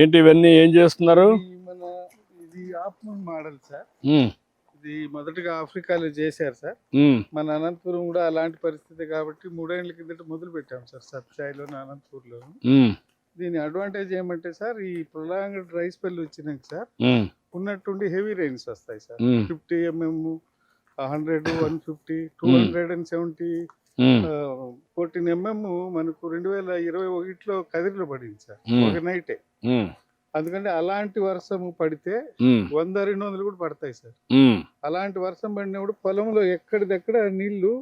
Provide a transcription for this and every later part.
ఏంటి ఇవన్నీ ఏం చేస్తున్నారు? ఇది ఆప్మన్ మోడల్ సార్. ఇది మొదటగా ఆఫ్రికాలో చేశారు సార్. మన అనంతపురం కూడా అలాంటి పరిస్థితి కాబట్టి 3 ఏళ్ల కిందట మొదలు పెట్టాం సార్ సత్సాయిలో, అనంతపూర్లో. దీని అడ్వాంటేజ్ ఏమంటే సార్, ఈ ప్రొలాంగ్డ్ డ్రై స్పెల్ వచ్చినాక సార్ ఉన్నట్టుండి హెవీ రైన్స్ వస్తాయి సార్. 50 mm, 100, 150, 270, 14 mm మనకు 2021లో కదిరిలో పడింది సార్, ఒక నైటే. అందుకంటే అలాంటి వర్షం పడితే 100-200 కూడా పడతాయి సార్. అలాంటి వర్షం పడినప్పుడు పొలంలో ఎక్కడిదెక్కడ నీళ్లు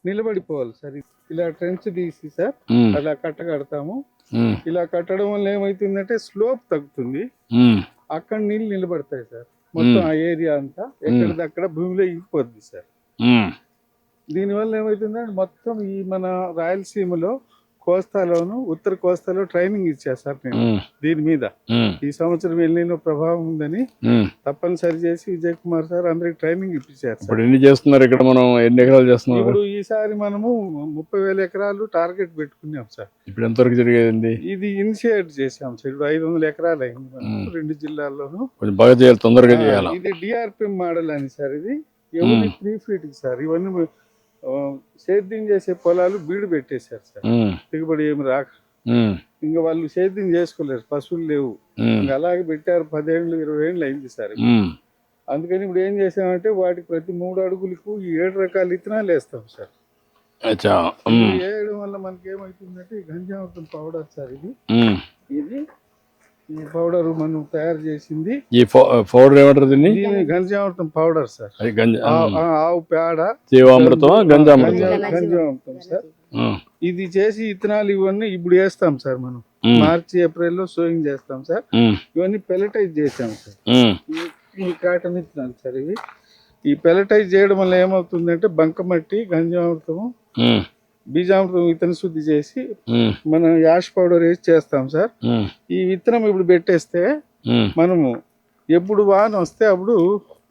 నిలబడిపోవాలి సార్. ఇలా ట్రెంచ్ తీసి సార్ అలా కట్టగడతాము. ఇలా కట్టడం వల్ల ఏమైతుందంటే స్లోప్ తగ్గుతుంది, అక్కడ నీళ్లు నిలబడతాయి సార్. మొత్తం ఆ ఏరియా అంతా ఎక్కడిదక్కడ భూమిలో ఇంకిపోద్ది సార్. దీనివల్ల ఏమైతుందంటే మొత్తం ఈ మన రాయలసీమలో, కోస్తాలోను, ఉత్తర కోస్తాలో ట్రైనింగ్ ఇచ్చారు సార్ నేను దీని మీద. ఈ సంవత్సరం ఎల్లినో ప్రభావం ఉందని తప్పనిసరి చేసి విజయ్ కుమార్ సార్ అందరికి ట్రైనింగ్ ఇప్పించారు సార్. ఎన్ని చేస్తున్నారు ఇక్కడ? మనం ఎన్ని ఎకరాలు చేస్తున్నాం ఇప్పుడు? ఈసారి మనము 30,000 ఎకరాలు టార్గెట్ పెట్టుకున్నాం సార్. ఇప్పుడు ఎంతవరకు జరిగేది? ఇది ఇనిషియేట్ చేసాం సార్. ఇప్పుడు 500 ఎకరాలు అయింది 2 జిల్లాల్లోనూ. కొంచెం బాగా చేయాలి, తొందరగా చేయాలి. ఇది డిఆర్పిఎం మోడల్ అని సార్. ఇది ఎవరి 3 feet సార్. ఇవన్నీ సేద్యం చేసే పొలాలు బీడు పెట్టేశారు సార్, దిగుబడి ఏమి రాక. ఇంకా వాళ్ళు సేద్యం చేసుకోలేరు, పశువులు లేవు. ఇంకా అలాగే పెట్టారు. 10 ఏళ్ళు 20 ఏళ్ళు అయింది సార్. అందుకని ఇప్పుడు ఏం చేసామంటే వాటికి ప్రతి 3 అడుగులకు ఈ 7 రకాల విత్తనాలు వేస్తాం సార్. వేయడం వల్ల మనకి ఏమవుతుందంటే ఈ గంజామృతం పౌడర్ సార్. ఇది ఈ పౌడర్ మనం తయారు చేసింది. ఈ పౌడర్ ఏమంటారు దీన్ని? గంజామృతం పౌడర్ సార్. ఆవు పేడ, జీవామృతం, గంజామృతం సార్. ఇది చేసి విత్తనాలు ఇవన్నీ ఇప్పుడు వేస్తాం సార్. మనం మార్చి ఏప్రిల్లో సోయింగ్ చేస్తాం సార్. ఇవన్నీ పెలటైజ్ చేసాం సార్. ఈ కాటన్ విత్తనాలు సార్. ఇవి ఈ పెలటైజ్ చేయడం వల్ల ఏమవుతుందంటే బంకమట్టి, గంజామృతము, బీజామృతం విత్తన శుద్ధి చేసి మనం యాష్ పౌడర్ వేసి చేస్తాం సార్. ఈ విత్తనం ఇప్పుడు పెట్టేస్తే మనము ఎప్పుడు వాన వస్తే అప్పుడు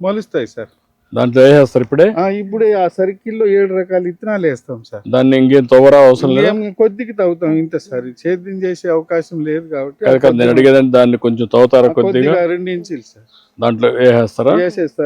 మొలుస్తాయి సార్. దాంట్లో వేసేస్తారు ఇప్పుడే. ఇప్పుడే ఆ సర్కిల్లో 7 రకాల విత్తనాలు వేస్తాం సార్. దాన్ని ఇంకేం తవ్వరా అవసరం లేదు, కొద్దికి తవ్వుతాం ఇంత సార్. సేద్యం చేసే అవకాశం లేదు కాబట్టి నేను అడిగేదాన్ని. దాన్ని కొంచెం తవ్వుతారా? కొద్దిగా 2 ఇంచులు సార్. దాంట్లో వేసేస్తారా? వేసేస్తారు.